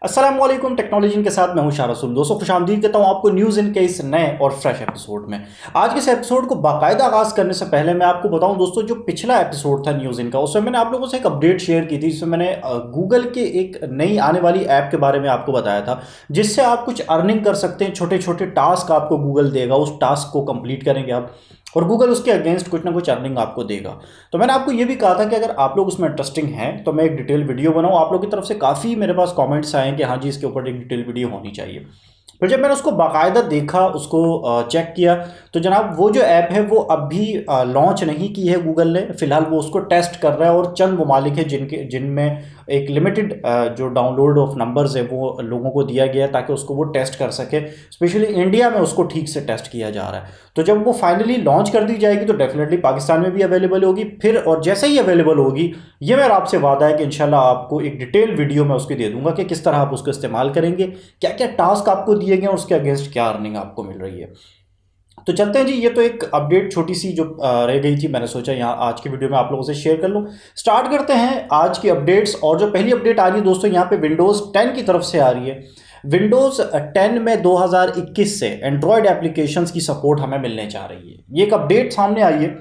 अस्सलाम वालेकुम। टेक्नोलॉजी के साथ मैं हूं शाह रसूल। दोस्तों खुशामदीद कहता हूं आपको न्यूज़ इन के इस नए और फ्रेश एपिसोड में। आज के इस एपिसोड को बाकायदा आगाज़ करने से पहले मैं आपको बताऊं दोस्तों, जो पिछला एपिसोड था न्यूज़ इन का, उसमें मैंने आप लोगों से एक अपडेट शेयर की थी, जिसमें मैंने गूगल के एक नई आने वाली ऐप के बारे में आपको बताया था, जिससे आप कुछ अर्निंग कर सकते हैं। छोटे छोटे टास्क आपको गूगल देगा, उस टास्क को कंप्लीट करेंगे आप और गूगल उसके अगेंस्ट कुछ ना कुछ अर्निंग आपको देगा। तो मैंने आपको ये भी कहा था कि अगर आप लोग उसमें इंटरेस्टिंग हैं तो मैं एक डिटेल वीडियो बनाऊँ। आप लोग की तरफ से काफ़ी मेरे पास कमेंट्स आए कि हाँ जी, इसके ऊपर एक डिटेल वीडियो होनी चाहिए। फिर जब मैंने उसको बाकायदा देखा, उसको चेक किया, तो जनाब वो जो ऐप है वो अभी लॉन्च नहीं की है गूगल ने। फिलहाल वो उसको टेस्ट कर रहा है और चंद ममालिक है जिनमें एक लिमिटेड जो डाउनलोड ऑफ नंबर्स है वो लोगों को दिया गया है ताकि उसको वो टेस्ट कर सके। स्पेशली इंडिया में उसको ठीक से टेस्ट किया जा रहा है। तो जब वो फाइनली लॉन्च कर दी जाएगी तो डेफिनेटली पाकिस्तान में भी अवेलेबल होगी। फिर और जैसे ही अवेलेबल होगी, ये मेरा आपसे वादा है कि इंशाल्लाह आपको एक डिटेल वीडियो मैं उसकी दे दूंगा कि किस तरह आप उसको इस्तेमाल करेंगे, क्या क्या टास्क आपको दिए गए और उसके अगेंस्ट क्या अर्निंग आपको मिल रही है। तो चलते हैं जी। ये तो एक अपडेट छोटी सी जो रह गई थी, मैंने सोचा यहाँ आज की वीडियो में आप लोगों से शेयर कर लूँ। स्टार्ट करते हैं आज की अपडेट्स। और जो पहली अपडेट आ रही है दोस्तों, यहाँ पे विंडोज़ 10 की तरफ से आ रही है। विंडोज़ 10 में 2021 से एंड्रॉयड एप्लीकेशंस की सपोर्ट हमें मिलने जा रही है। ये एक अपडेट सामने आई है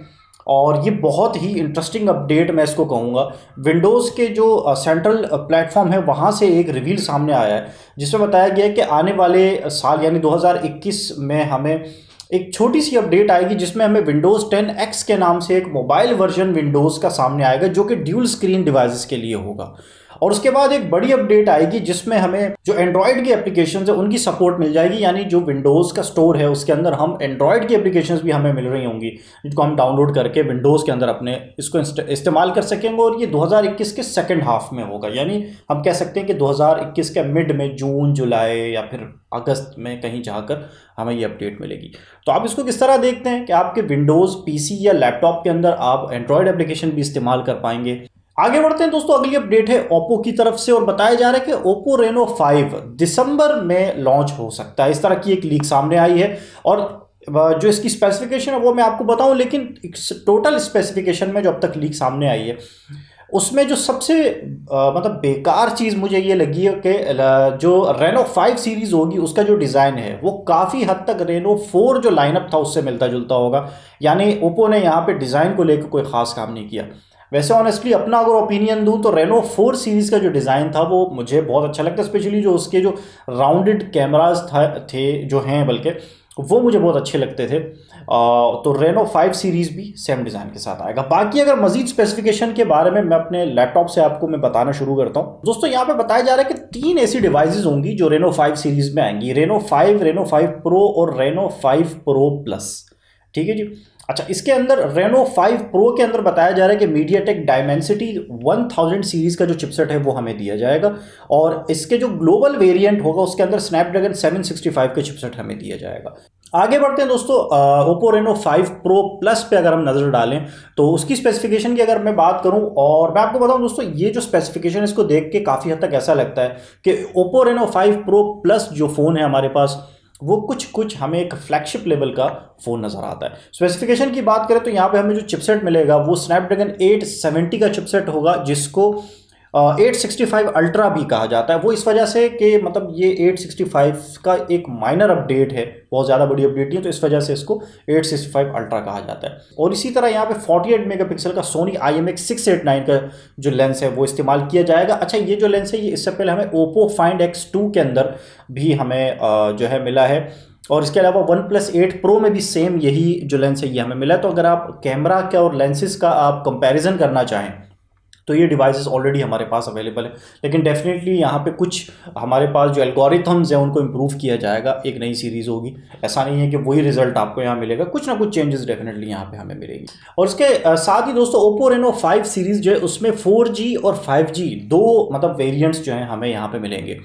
और ये बहुत ही इंटरेस्टिंग अपडेट मैं इसको कहूँगा। विंडोज़ के जो सेंट्रल प्लेटफॉर्म है वहाँ से एक रिवील सामने आया है, जिसमें बताया गया है कि आने वाले साल यानी 2021 में हमें एक छोटी सी अपडेट आएगी, जिसमें हमें विंडोज़ 10X के नाम से एक मोबाइल वर्जन विंडोज़ का सामने आएगा, जो कि ड्यूल स्क्रीन डिवाइसेस के लिए होगा। और उसके बाद एक बड़ी अपडेट आएगी जिसमें हमें जो एंड्रॉयड की एप्लीकेशंस है उनकी सपोर्ट मिल जाएगी। यानी जो विंडोज़ का स्टोर है उसके अंदर हम एंड्रॉयड की एप्लीकेशंस भी हमें मिल रही होंगी, जिनको हम डाउनलोड करके विंडोज़ के अंदर अपने इसको इस्तेमाल कर सकेंगे। और ये 2021 के सेकेंड हाफ में होगा, यानी हम कह सकते हैं कि 2021 के मिड में, जून जुलाई या फिर अगस्त में कहीं जाकर हमें ये अपडेट मिलेगी। तो आप इसको किस तरह देखते हैं कि आपके विंडोज़ पीसी या लैपटॉप के अंदर आप एंड्रॉयड एप्लीकेशन भी इस्तेमाल कर पाएंगे। आगे बढ़ते हैं दोस्तों। अगली अपडेट है ओप्पो की तरफ से और बताया जा रहा है कि ओप्पो रेनो 5 दिसंबर में लॉन्च हो सकता है। इस तरह की एक लीक सामने आई है और जो इसकी स्पेसिफिकेशन है वो मैं आपको बताऊं, लेकिन टोटल स्पेसिफिकेशन में जो अब तक लीक सामने आई है उसमें जो सबसे मतलब बेकार चीज़ मुझे ये लगी है कि जो रेनो 5 सीरीज़ होगी उसका जो डिज़ाइन है वो काफ़ी हद तक रेनो 4 जो लाइनअप था उससे मिलता जुलता होगा। यानी ओप्पो ने यहाँ पे डिज़ाइन को लेकर कोई ख़ास काम नहीं किया। वैसे ऑनेस्टली अपना अगर ओपिनियन दूं तो रेनो 4 सीरीज़ का जो डिज़ाइन था वो मुझे बहुत अच्छा लगता है। स्पेशली जो उसके जो राउंडेड कैमराज थे जो हैं, बल्कि वो मुझे बहुत अच्छे लगते थे। तो रेनो 5 सीरीज़ भी सेम डिज़ाइन के साथ आएगा। बाकी अगर मजीद स्पेसिफिकेशन के बारे में मैं अपने लैपटॉप से आपको मैं बताना शुरू करता हूँ दोस्तों। यहाँ पे बताया जा रहा है कि 3 ऐसी डिवाइसेस होंगी जो रेनो 5 सीरीज़ में आएंगी: रेनो 5, रेनो 5 प्रो और रेनो 5 प्रो प्लस। ठीक है जी। अच्छा, इसके अंदर रेनो 5 प्रो के अंदर बताया जा रहा है कि मीडियाटेक डायमेंसिटी 1000 सीरीज़ का जो चिपसेट है वो हमें दिया जाएगा और इसके जो ग्लोबल वेरिएंट होगा उसके अंदर स्नैपड्रैगन 765 का चिपसेट हमें दिया जाएगा। आगे बढ़ते हैं दोस्तों। ओप्पो रेनो 5 प्रो प्लस पे अगर हम नज़र डालें तो उसकी स्पेसिफिकेशन की अगर मैं बात करूं, और मैं आपको बताऊं दोस्तों, ये जो स्पेसिफिकेशन इसको देख के काफ़ी हद तक ऐसा लगता है कि ओप्पो रेनो 5 प्रो प्लस जो फ़ोन है हमारे पास वो कुछ हमें एक फ्लैगशिप लेवल का फ़ोन नज़र आता है। स्पेसिफिकेशन की बात करें तो यहाँ पे हमें जो चिपसेट मिलेगा वो स्नैपड्रैगन 870 का चिपसेट होगा, जिसको 865 अल्ट्रा भी कहा जाता है। वो इस वजह से कि मतलब ये 865 का एक माइनर अपडेट है, बहुत ज़्यादा बड़ी अपडेट नहीं है, तो इस वजह से इसको 865 अल्ट्रा कहा जाता है। और इसी तरह यहाँ पे 48 मेगापिक्सल का सोनी IMX689 का जो लेंस है वो इस्तेमाल किया जाएगा। अच्छा, ये जो लेंस है ये इससे पहले हमें ओप्पो फाइंड X2 के अंदर भी हमें जो है मिला है, और इसके अलावा OnePlus 8 Pro में भी सेम यही जो लेंस है ये हमें मिला है। तो अगर आप कैमरा का और लेंसेज का आप कंपैरिजन करना चाहें तो ये डिवाइसेस ऑलरेडी हमारे पास अवेलेबल है, लेकिन डेफिनेटली यहाँ पे कुछ हमारे पास जो एल्गोरिथम्स हैं उनको इम्प्रूव किया जाएगा। एक नई सीरीज़ होगी, ऐसा नहीं है कि वही रिजल्ट आपको यहाँ मिलेगा, कुछ ना कुछ चेंजेस डेफिनेटली यहाँ पे हमें मिलेगी। और इसके साथ ही दोस्तों ओप्पो रेनो 5 सीरीज़ जो है उसमें 4G और 5G दो मतलब वेरियंट्स जो हैं हमें यहाँ पर मिलेंगे।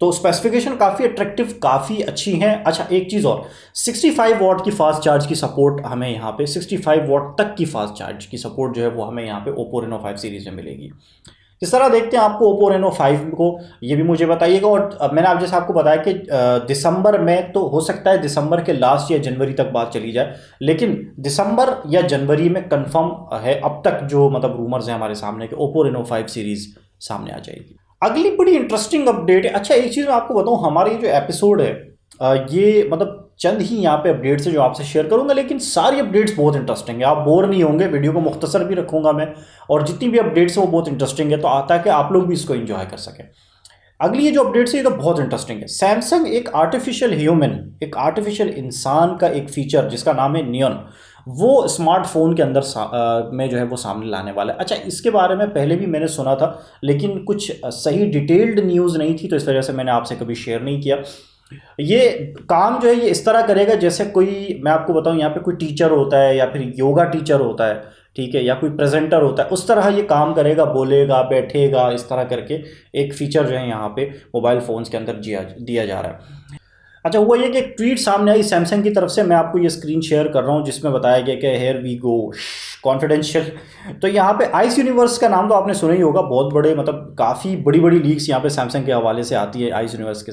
तो स्पेसिफिकेशन काफ़ी अट्रैक्टिव, काफ़ी अच्छी हैं। अच्छा, एक चीज़ और, 65 वाट की फास्ट चार्ज की सपोर्ट हमें यहाँ पे 65 वाट तक की फास्ट चार्ज की सपोर्ट जो है वो हमें यहाँ पे ओप्पो रेनो 5 सीरीज़ में मिलेगी। इस तरह देखते हैं आपको ओप्पो रेनो 5 को, ये भी मुझे बताइएगा। और मैंने आप जैसे आपको बताया कि दिसंबर में तो हो सकता है दिसंबर के लास्ट या जनवरी तक बात चली जाए, लेकिन दिसंबर या जनवरी में कंफर्म है अब तक जो मतलब रूमर्स हैं हमारे सामने कि ओप्पो रेनो 5 सीरीज़ सामने आ जाएगी। अगली बड़ी इंटरेस्टिंग अपडेट है। अच्छा, एक चीज़ मैं आपको बताऊं, हमारे ये जो एपिसोड है ये मतलब चंद ही यहाँ पे अपडेट्स है जो आपसे शेयर करूंगा, लेकिन सारी अपडेट्स बहुत इंटरेस्टिंग है, आप बोर नहीं होंगे। वीडियो को मुख्तसर भी रखूंगा मैं, और जितनी भी अपडेट्स है वो बहुत इंटरेस्टिंग है, तो आता है कि आप लोग भी इसको एंजॉय कर सकें। अगली ये जो अपडेट्स है ये तो बहुत इंटरेस्टिंग है। सैमसंग एक आर्टिफिशियल ह्यूमन, एक आर्टिफिशियल इंसान का एक फीचर जिसका नाम है नियॉन, वो स्मार्टफोन के अंदर में जो है वो सामने लाने वाला है। अच्छा, इसके बारे में पहले भी मैंने सुना था, लेकिन कुछ सही डिटेल्ड न्यूज़ नहीं थी, तो इस वजह से मैंने आपसे कभी शेयर नहीं किया। ये काम जो है ये इस तरह करेगा जैसे कोई, मैं आपको बताऊं, यहाँ पे कोई टीचर होता है या फिर योगा टीचर होता है, ठीक है, या कोई प्रेजेंटर होता है, उस तरह ये काम करेगा, बोलेगा, बैठेगा, इस तरह करके एक फीचर जो है यहाँ पे मोबाइल फ़ोन्स के अंदर दिया जा रहा है। अच्छा, हुआ ये कि एक ट्वीट सामने आई सैमसंग की तरफ से, मैं आपको ये स्क्रीन शेयर कर रहा हूँ, जिसमें बताया गया कि हेयर वी गो कॉन्फिडेंशियल। तो यहाँ पे आइस यूनिवर्स का नाम तो आपने सुना ही होगा, बहुत बड़े मतलब काफ़ी बड़ी बड़ी लीक्स यहाँ पे सैमसंग के हवाले से आती है आइस यूनिवर्स के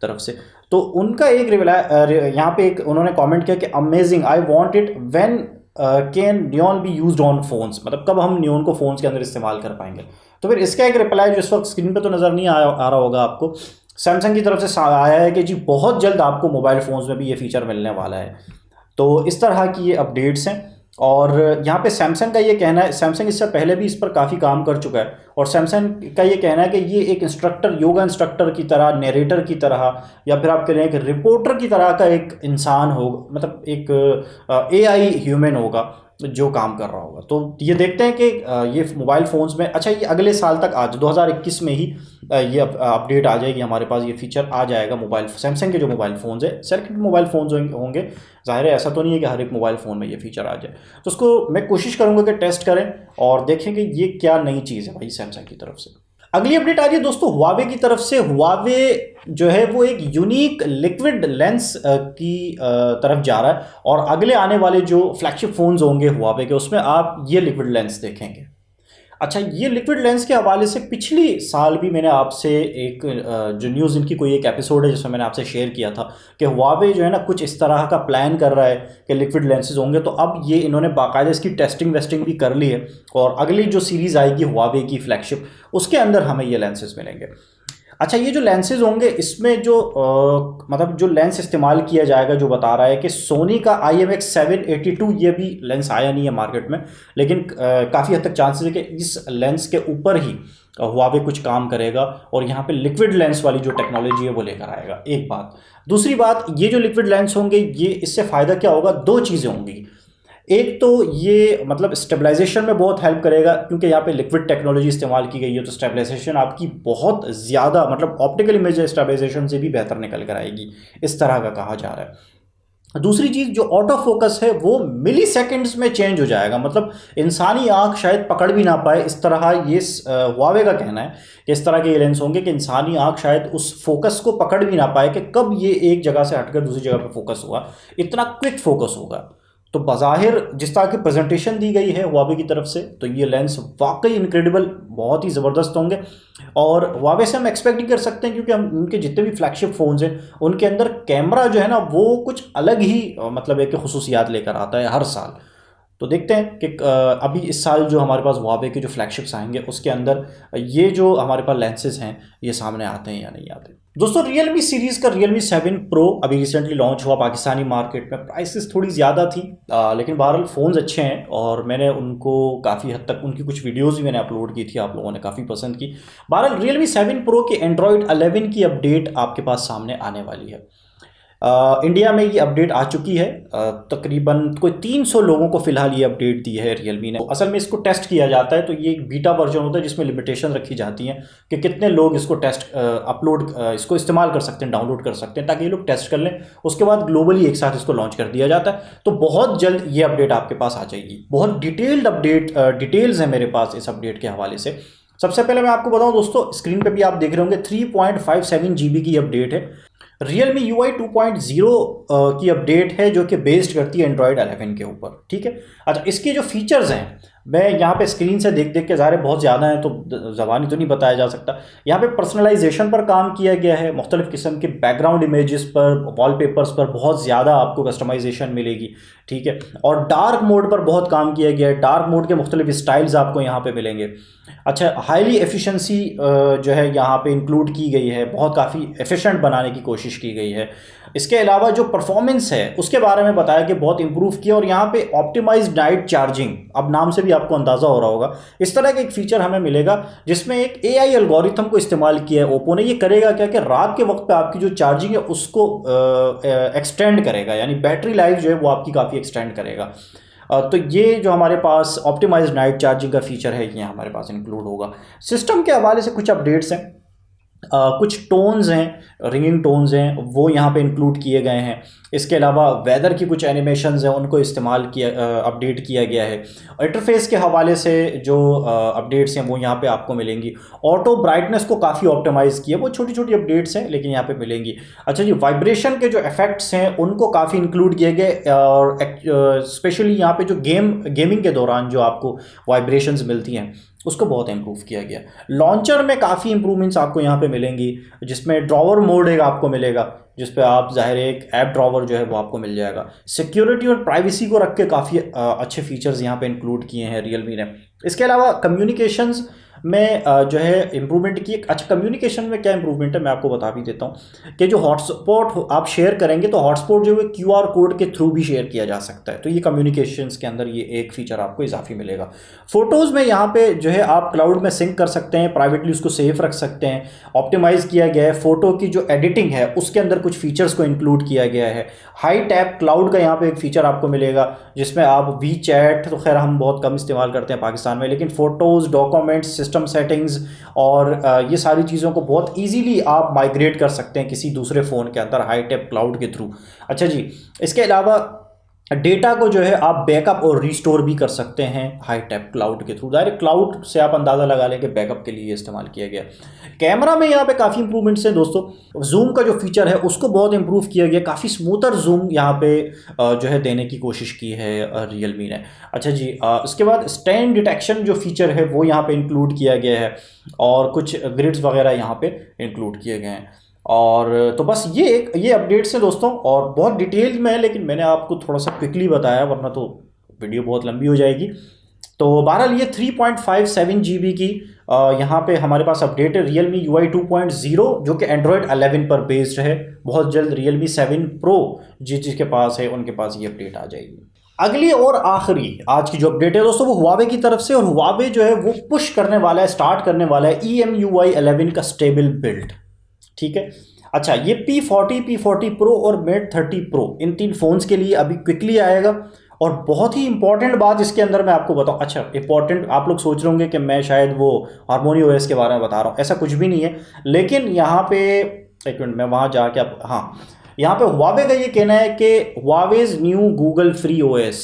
तरफ से। तो उनका एक रिप्लाई यहाँ पे एक उन्होंने कमेंट किया कि amazing, I want it when can neon be used on phones, मतलब कब हम नियॉन को फ़ोन्स के अंदर इस्तेमाल कर पाएंगे। तो फिर इसका एक रिप्लाई जो इस वक्त स्क्रीन पे तो नज़र नहीं आ रहा होगा आपको, सैमसंग की तरफ से आया है कि जी बहुत जल्द आपको मोबाइल फ़ोन्स में भी ये फीचर मिलने वाला है। तो इस तरह की ये अपडेट्स हैं, और यहाँ पे सैमसंग का ये कहना है, सैमसंग इससे पहले भी इस पर काफ़ी काम कर चुका है, और सैमसंग का ये कहना है कि ये एक इंस्ट्रक्टर, योगा इंस्ट्रक्टर की तरह, नरेटर की तरह, या फिर आप कह रहे हैं कि रिपोर्टर की तरह का एक इंसान होगा, मतलब एक एआई ह्यूमन होगा जो काम कर रहा होगा। तो ये देखते हैं कि ये मोबाइल फ़ोन्स में, अच्छा ये अगले साल तक, आज 2021 में ही ये अपडेट आ जाएगी हमारे पास, ये फीचर आ जाएगा मोबाइल, सैमसंग के जो मोबाइल फ़ोन्स है, सेलेक्टेड मोबाइल फ़ोन्स होंगे। ज़ाहिर है ऐसा तो नहीं है कि हर एक मोबाइल फ़ोन में ये फीचर आ जाए, तो उसको मैं कोशिश करूँगा कि टेस्ट करें और देखें कि ये क्या नई चीज़ है भाई सैमसंग की तरफ से। अगली अपडेट आ रही है दोस्तों हुआवे की तरफ से। हुआवे जो है वो एक यूनिक लिक्विड लेंस की तरफ जा रहा है, और अगले आने वाले जो फ्लैगशिप फ़ोन्स होंगे हुआवे के, उसमें आप ये लिक्विड लेंस देखेंगे। अच्छा, ये लिक्विड लेंस के हवाले से पिछली साल भी मैंने आपसे एक जो न्यूज़ इनकी कोई एक एपिसोड है जिसमें मैंने आपसे शेयर किया था कि हुआवे जो है ना कुछ इस तरह का प्लान कर रहा है कि लिक्विड लेंसेज होंगे। तो अब ये इन्होंने बाकायदा इसकी टेस्टिंग वेस्टिंग भी कर ली है, और अगली जो सीरीज़ आएगी हुआवे की फ्लैगशिप, उसके अंदर हमें ये लेंसेज मिलेंगे। अच्छा, ये जो लेंसेज होंगे इसमें जो मतलब जो लेंस इस्तेमाल किया जाएगा, जो बता रहा है कि सोनी का IMX782, ये भी लेंस आया नहीं है मार्केट में, लेकिन काफ़ी हद तक चांसेस है कि इस लेंस के ऊपर ही हुआवे कुछ काम करेगा, और यहाँ पे लिक्विड लेंस वाली जो टेक्नोलॉजी है वो लेकर आएगा। एक बात, दूसरी बात, ये जो लिक्विड लेंस होंगे ये इससे फ़ायदा क्या होगा, दो चीज़ें होंगी। एक तो ये मतलब स्टेबलाइजेशन में बहुत हेल्प करेगा, क्योंकि यहाँ पे लिक्विड टेक्नोलॉजी इस्तेमाल की गई है, तो स्टेबलाइजेशन आपकी बहुत ज़्यादा, मतलब ऑप्टिकल इमेज स्टेबलाइजेशन से भी बेहतर निकल कर आएगी, इस तरह का कहा जा रहा है। दूसरी चीज़, जो ऑटो फोकस है वो मिली सेकेंड्स में चेंज हो जाएगा, मतलब इंसानी आँख शायद पकड़ भी ना पाए, इस तरह ये हुआवे का कहना है कि इस तरह के ये लेंस होंगे कि इंसानी आँख शायद उस फोकस को पकड़ भी ना पाए कि कब ये एक जगह से हटकर दूसरी जगह पर फोकस हुआ, इतना क्विक फोकस होगा। तो बज़ाहिर जिस तरह की प्रेजेंटेशन दी गई है हुआवे की तरफ से, तो ये लेंस वाकई इनक्रेडिबल, बहुत ही ज़बरदस्त होंगे, और हुआवे से हम एक्सपेक्ट ही कर सकते हैं, क्योंकि हम उनके जितने भी फ्लैगशिप फ़ोन्स हैं उनके अंदर कैमरा जो है ना वो कुछ अलग ही मतलब एक खुसूसियात लेकर आता है हर साल। तो देखते हैं कि अभी इस साल जो हमारे पास हुआवे के जो फ्लैगशिप्स आएंगे उसके अंदर ये जो हमारे पास लेंसेज हैं ये सामने आते हैं या नहीं आते। दोस्तों, रियलमी सीरीज़ का रियलमी 7 प्रो अभी रिसेंटली लॉन्च हुआ पाकिस्तानी मार्केट में। प्राइसेस थोड़ी ज़्यादा थी, लेकिन बहरहाल फ़ोन्स अच्छे हैं, और मैंने उनको काफ़ी हद तक उनकी कुछ वीडियोज़ भी मैंने अपलोड की थी, आप लोगों ने काफ़ी पसंद की। बहरहाल रियलमी 7 प्रो के एंड्रॉयड 11 की अपडेट आपके पास सामने आने वाली है। इंडिया में ये अपडेट आ चुकी है, तकरीबन कोई 300 लोगों को फ़िलहाल ये अपडेट दी है रियलमी ने। असल में इसको टेस्ट किया जाता है, तो ये एक बीटा वर्जन होता है जिसमें लिमिटेशन रखी जाती हैं कि कितने लोग इसको इसको इस्तेमाल कर सकते हैं, डाउनलोड कर सकते हैं, ताकि ये लोग टेस्ट कर लें। उसके बाद ग्लोबली एक साथ इसको लॉन्च कर दिया जाता है। तो बहुत जल्द ये अपडेट आपके पास आ जाएगी। बहुत डिटेल्ड डिटेल्स हैं मेरे पास इस अपडेट के हवाले से। सबसे पहले मैं आपको बताऊं दोस्तों, स्क्रीन पे भी आप देख रहे होंगे 3.57 GB की अपडेट है। Realme UI 2.0 की अपडेट है, जो कि बेस्ड करती है एंड्रॉयड 11 के ऊपर, ठीक है। अच्छा, इसके जो फीचर्स हैं मैं यहाँ पे स्क्रीन से देख देख के, ज़ाहिर बहुत ज़्यादा हैं तो ज़बानी तो नहीं बताया जा सकता। यहाँ पे पर्सनलाइजेशन पर काम किया गया है, मुख्तलिफ़ किस्म के बैकग्राउंड इमेजेस पर, वॉलपेपर्स पर बहुत ज़्यादा आपको कस्टमाइजेशन मिलेगी, ठीक है। और डार्क मोड पर बहुत काम किया गया है, डार्क मोड के मुख्तलिफ स्टाइल्स आपको यहाँ पे मिलेंगे। अच्छा, हाईली एफिशिएंसी जो है यहाँ पे इंक्लूड की गई है, बहुत काफ़ी एफिशिएंट बनाने की कोशिश की गई है। इसके अलावा जो परफॉर्मेंस है उसके बारे में बताया कि बहुत इंप्रूव किया, और यहाँ पे ऑप्टिमाइज्ड नाइट चार्जिंग, अब नाम से भी आपको अंदाज़ा हो रहा होगा, इस तरह का एक फीचर हमें मिलेगा जिसमें एक एआई एल्गोरिथम को इस्तेमाल किया है ओप्पो ने। ये करेगा क्या कि रात के वक्त पे आपकी जो चार्जिंग है उसको एक्सटेंड करेगा, यानी बैटरी लाइफ जो है वो आपकी काफ़ी एक्सटेंड करेगा। तो ये जो हमारे पास ऑप्टिमाइज्ड नाइट चार्जिंग का फीचर है ये हमारे पास इंक्लूड होगा। सिस्टम के हवाले से कुछ अपडेट्स हैं, कुछ टोन्स हैं, रिंगिंग टोन्स हैं, वो यहाँ पे इंक्लूड किए गए हैं। इसके अलावा वेदर की कुछ एनिमेशंस हैं उनको इस्तेमाल किया, अपडेट किया गया है। इंटरफेस के हवाले से जो अपडेट्स हैं वो यहाँ पे आपको मिलेंगी। ऑटो ब्राइटनेस को काफ़ी ऑप्टिमाइज़ किया, वो छोटी छोटी अपडेट्स हैं लेकिन यहाँ पे मिलेंगी। अच्छा जी, वाइब्रेशन के जो इफेक्ट्स हैं उनको काफ़ी इंक्लूड किए गए, और स्पेशली यहाँ पे जो गेमिंग के दौरान जो आपको वाइब्रेशंस मिलती हैं उसको बहुत इंप्रूव किया गया। लॉन्चर में काफ़ी इंप्रूवमेंट्स आपको यहाँ पे मिलेंगी, जिसमें ड्रॉवर मोड एक आपको मिलेगा जिस पे आप ज़ाहिर एक ऐप ड्रॉवर जो है वो आपको मिल जाएगा। सिक्योरिटी और प्राइवेसी को रख के काफ़ी अच्छे फीचर्स यहाँ पे इंक्लूड किए हैं रियलमी ने। इसके अलावा कम्युनिकेशंस में जो है इम्प्रूवमेंट की। अच्छा, कम्युनिकेशन में क्या इंप्रूवमेंट है मैं आपको बता भी देता हूँ कि जो हॉटस्पॉट आप शेयर करेंगे तो हॉटस्पॉट जो है क्यूआर कोड के थ्रू भी शेयर किया जा सकता है, तो ये कम्युनिकेशंस के अंदर ये एक फीचर आपको इजाफी मिलेगा। फोटोज़ में यहाँ पे जो है आप क्लाउड में सिंक कर सकते हैं, प्राइवेटली उसको सेव रख सकते हैं। ऑप्टिमाइज़ किया गया है फ़ोटो की जो एडिटिंग है उसके अंदर कुछ फीचर्स को इंक्लूड किया गया है। हाई टैप क्लाउड का यहाँ पे एक फीचर आपको मिलेगा जिसमें आप वी चैट, तो खैर हम बहुत कम इस्तेमाल करते हैं पाकिस्तान में, लेकिन फ़ोटोज़, डॉक्यूमेंट्स, सिस्टम सेटिंग्स और ये सारी चीज़ों को बहुत ईजीली आप माइग्रेट कर सकते हैं किसी दूसरे फ़ोन के अंदर हाई टैप क्लाउड के थ्रू। अच्छा जी, इसके अलावा डेटा को जो है आप बैकअप और रीस्टोर भी कर सकते हैं हाई टैप क्लाउड के थ्रू। डायरेक्ट क्लाउड से आप अंदाज़ा लगा लें कि बैकअप के लिए इस्तेमाल किया गया। कैमरा में यहाँ पे काफ़ी इंप्रूवमेंट्स हैं दोस्तों। जूम का जो फीचर है उसको बहुत इंप्रूव किया गया, काफ़ी स्मूथर जूम यहाँ पे जो है देने की कोशिश की है रियलमी ने। अच्छा जी, इसके बाद स्टैंड डिटेक्शन जो फीचर है वो यहाँ पे इंक्लूड किया गया है, और कुछ ग्रिड्स वगैरह यहाँ पे इंक्लूड किए गए हैं। और तो बस ये अपडेट्स हैं दोस्तों, और बहुत डिटेल में है लेकिन मैंने आपको थोड़ा सा क्विकली बताया, वरना तो वीडियो बहुत लंबी हो जाएगी। तो बहरहाल ये 3.57 GB की यहाँ पे हमारे पास अपडेट है Realme UI 2.0 जो कि Android 11 पर बेस्ड है। बहुत जल्द Realme 7 Pro जिसके पास है उनके पास ये अपडेट आ जाएगी। अगली और आखिरी आज की जो अपडेट है दोस्तों वो Huawei की तरफ से, और Huawei जो है वो पुश करने वाला है, स्टार्ट करने वाला है EMUI 11 का स्टेबल बिल्ड। ठीक है। अच्छा, ये P40, P40 Pro और Mate 30 Pro इन 3 फ़ोन्स के लिए अभी क्विकली आएगा। और बहुत ही इंपॉर्टेंट बात इसके अंदर मैं आपको बताऊं, अच्छा इंपॉर्टेंट, आप लोग सोच रहे होंगे कि मैं शायद वो हारमोनी ओएस के बारे में बता रहा हूं, ऐसा कुछ भी नहीं है। लेकिन यहाँ पे एक मिनट, मैं वहाँ जाके आप, हाँ, यहाँ पे Huawei का ये कहना है कि Huawei's new Google free OS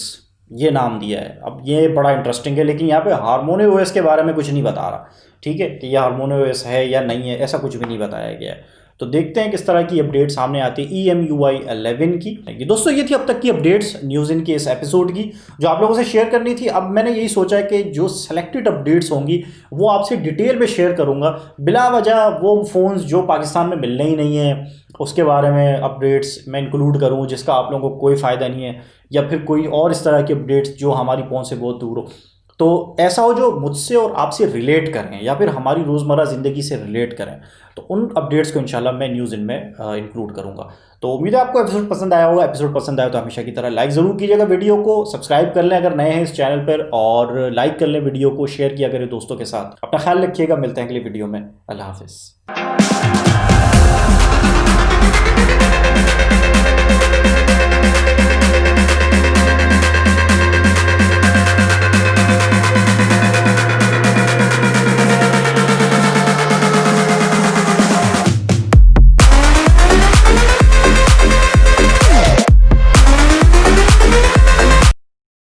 ये नाम दिया है। अब ये बड़ा इंटरेस्टिंग है, लेकिन यहाँ पे हारमोनी ओएस के बारे में कुछ नहीं बता रहा। ठीक है, कि यह हारमोनी ओएस है या नहीं है, ऐसा कुछ भी नहीं बताया गया है। तो देखते हैं किस तरह की अपडेट सामने आती है EMUI 11 की। दोस्तों ये थी अब तक की अपडेट्स न्यूज़ इन के इस एपिसोड की जो आप लोगों से शेयर करनी थी। अब मैंने यही सोचा है कि जो सेलेक्टेड अपडेट्स होंगी वो आपसे डिटेल में शेयर करूंगा। बिला वजह वो फ़ोन्स जो पाकिस्तान में मिलने ही नहीं है उसके बारे में अपडेट्स मैं इंक्लूड करूँ जिसका आप लोगों को कोई फ़ायदा नहीं है, या फिर कोई और इस तरह की अपडेट्स जो हमारी पहुँच से बहुत दूर हो। तो ऐसा हो जो मुझसे और आपसे रिलेट करें या फिर हमारी रोज़मर्रा ज़िंदगी से रिलेट करें, तो उन अपडेट्स को इंशाल्लाह मैं न्यूज़ इन में इंक्लूड करूंगा। तो उम्मीद है आपको एपिसोड पसंद आया होगा। एपिसोड पसंद आया तो हमेशा की तरह लाइक ज़रूर कीजिएगा, वीडियो को सब्सक्राइब कर लें अगर नए हैं इस चैनल पर, और लाइक कर लें वीडियो को, शेयर किया करें दोस्तों के साथ। अपना ख्याल रखिएगा, मिलते हैं अगली वीडियो में। अल्लाह हाफिज़।